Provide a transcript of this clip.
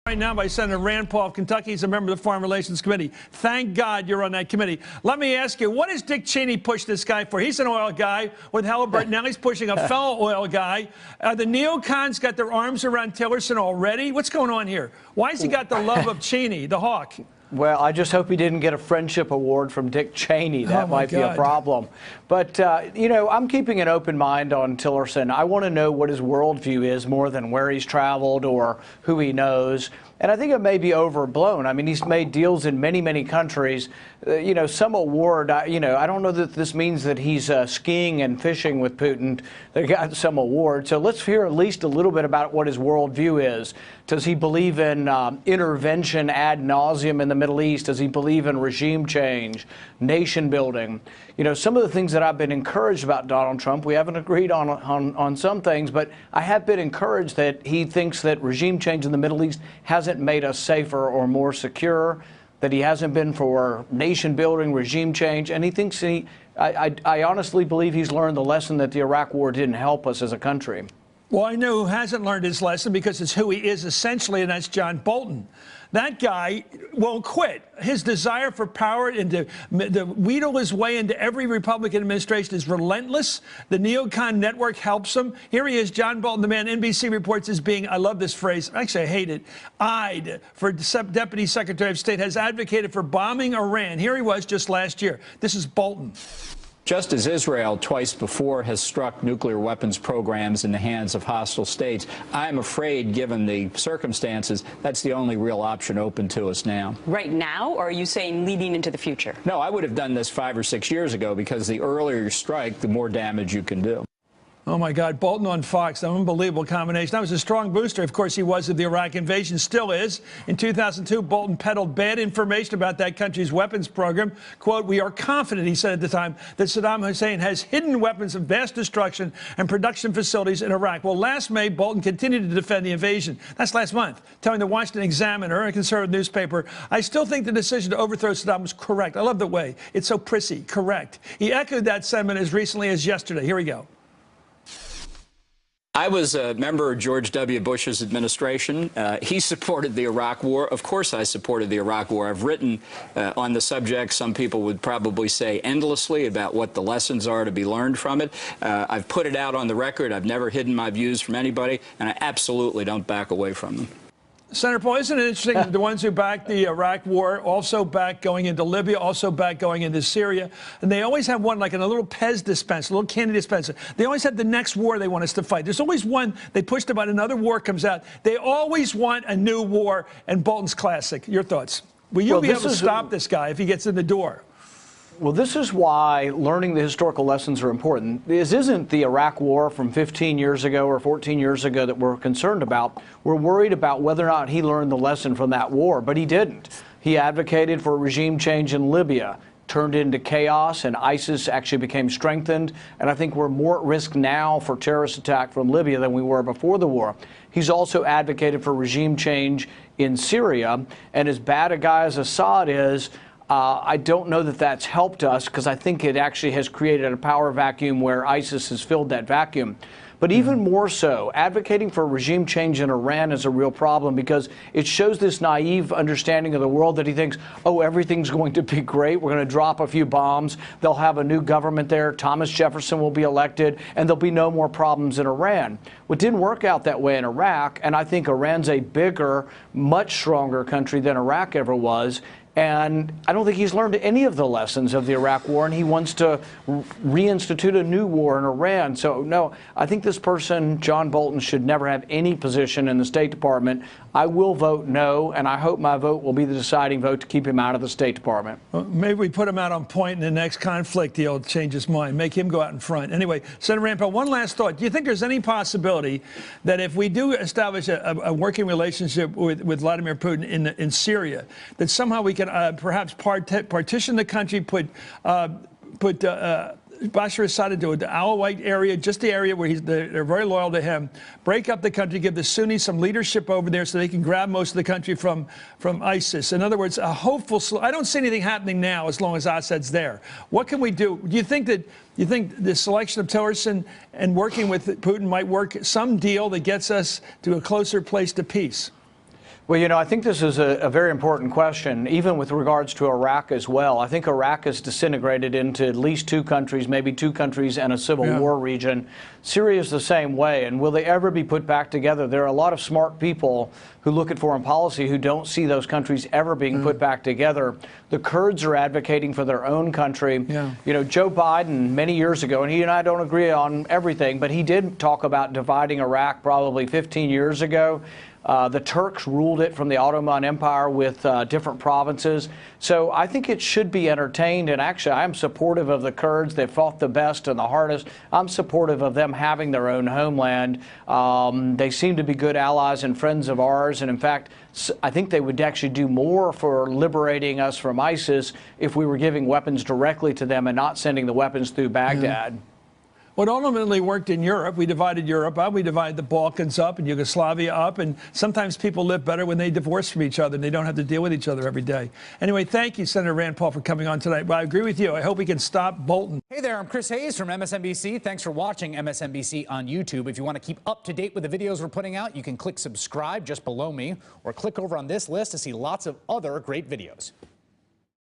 Right now by Senator Rand Paul of Kentucky. He's a member of the Foreign Relations Committee. Thank God you're on that committee. Let me ask you, what does Dick Cheney push this guy for? He's an oil guy with Halliburton. Now he's pushing a fellow oil guy. The neocons got their arms around Tillerson already. What's going on here? Why has he got the love of Cheney, the hawk? Well, I just hope he didn't get a friendship award from Dick Cheney. That might be a problem. But, you know, I'm keeping an open mind on Tillerson. I want to know what his worldview is more than where he's traveled or who he knows. And I think it may be overblown. I mean, he's made deals in many, many countries. You know, some award, you know, I don't know that this means that he's skiing and fishing with Putin. They got some award. So let's hear at least a little bit about what his worldview is. Does he believe in intervention ad nauseum in the Middle East? Does he believe in regime change, nation building? You know, some of the things that I've been encouraged about Donald Trump, we haven't agreed on some things, but I have been encouraged that he thinks that regime change in the Middle East hasn't made us safer or more secure, that he hasn't been for nation building, regime change, and he thinks I honestly believe he's learned the lesson that the Iraq War didn't help us as a country. Well, I know who hasn't learned his lesson because it's who he is essentially, and that's John Bolton. That guy won't quit. His desire for power and to wheedle his way into every Republican administration is relentless. The neocon network helps him. Here he is, John Bolton, the man NBC reports as being, I love this phrase, actually I hate it, eyed for Deputy Secretary of State, has advocated for bombing Iran. Here he was just last year. This is Bolton. Just as Israel twice before has struck nuclear weapons programs in the hands of hostile states, I'm afraid, given the circumstances, that's the only real option open to us now. Right now, or are you saying leading into the future? No, I would have done this 5 or 6 years ago because the earlier you strike, the more damage you can do. Oh, my God. Bolton on Fox, an unbelievable combination. That was a strong booster. Of course, he was of the Iraq invasion, still is. In 2002, Bolton peddled bad information about that country's weapons program. Quote, we are confident, he said at the time, that Saddam Hussein has hidden weapons of mass destruction and production facilities in Iraq. Well, last May, Bolton continued to defend the invasion. That's last month, telling the Washington Examiner, a conservative newspaper, I still think the decision to overthrow Saddam was correct. I love the way it's so prissy, correct. He echoed that sentiment as recently as yesterday. Here we go. I was a member of George W. Bush's administration. He supported the Iraq War. Of course I supported the Iraq War. I've written on the subject, some people would probably say endlessly, about what the lessons are to be learned from it. I've put it out on the record. I've never hidden my views from anybody, and I absolutely don't back away from them. Senator Paul, isn't it interesting that the ones who backed the Iraq war also back going into Libya, also back going into Syria, and they always have one like in a little Pez dispenser, a little candy dispenser. They always have the next war they want us to fight. There's always one they pushed about, another war comes out. They always want a new war, and Bolton's classic. Your thoughts? Will you be able to stop this guy if he gets in the door? Well, this is why learning the historical lessons are important. This isn't the Iraq War from 15 years ago or 14 years ago that we're concerned about. We're worried about whether or not he learned the lesson from that war, but he didn't. He advocated for regime change in Libya, turned into chaos, and ISIS actually became strengthened. And I think we're more at risk now for terrorist attack from Libya than we were before the war. He's also advocated for regime change in Syria. And as bad a guy as Assad is, I don't know that that's helped us, because I think it actually has created a power vacuum where ISIS has filled that vacuum. But even more so, advocating for regime change in Iran is a real problem, because it shows this naive understanding of the world that he thinks, oh, everything's going to be great. We're going to drop a few bombs. They'll have a new government there. Thomas Jefferson will be elected, and there'll be no more problems in Iran. Well, it didn't work out that way in Iraq, and I think Iran's a bigger, much stronger country than Iraq ever was. And I don't think he's learned any of the lessons of the Iraq War, and he wants to reinstitute a new war in Iran. So, no, I think this person, John Bolton, should never have any position in the State Department. I will vote no, and I hope my vote will be the deciding vote to keep him out of the State Department. Well, maybe we put him out on point in the next conflict. He'll change his mind, make him go out in front. Anyway, Senator Rand Paul, one last thought. Do you think there's any possibility that if we do establish a working relationship with Vladimir Putin in Syria, that somehow we can perhaps partition the country, put Bashar Assad into the Alawite area, just the area where they're very loyal to him, break up the country, give the Sunnis some leadership over there so they can grab most of the country from ISIS. In other words, a hopeful I don't see anything happening now as long as Assad's there. What can we do? Do you think the selection of Tillerson and working with Putin might work some deal that gets us to a closer place to peace? Well, I think this is a very important question, even with regards to Iraq as well. I think Iraq is disintegrated into at least two countries, maybe two countries and a civil war region. Syria is the same way. And will they ever be put back together? There are a lot of smart people who look at foreign policy who don't see those countries ever being put back together. The Kurds are advocating for their own country. Joe Biden, many years ago, and he and I don't agree on everything, but he did talk about dividing Iraq probably 15 years ago. The Turks ruled it from the Ottoman Empire with different provinces. So I think it should be entertained. And actually, I'm supportive of the Kurds. They've fought the best and the hardest. I'm supportive of them having their own homeland. They seem to be good allies and friends of ours. And in fact, I think they would actually do more for liberating us from ISIS if we were giving weapons directly to them and not sending the weapons through Baghdad. What ultimately worked in Europe, we divided Europe up, we divided the Balkans up and Yugoslavia up, and sometimes people live better when they divorce from each other and they don't have to deal with each other every day. Anyway, thank you, Senator Rand Paul, for coming on tonight. Well, I agree with you. I hope we can stop Bolton. Hey there, I'm Chris Hayes from MSNBC. Thanks for watching MSNBC on YouTube. If you want to keep up to date with the videos we're putting out, you can click subscribe just below me or click over on this list to see lots of other great videos.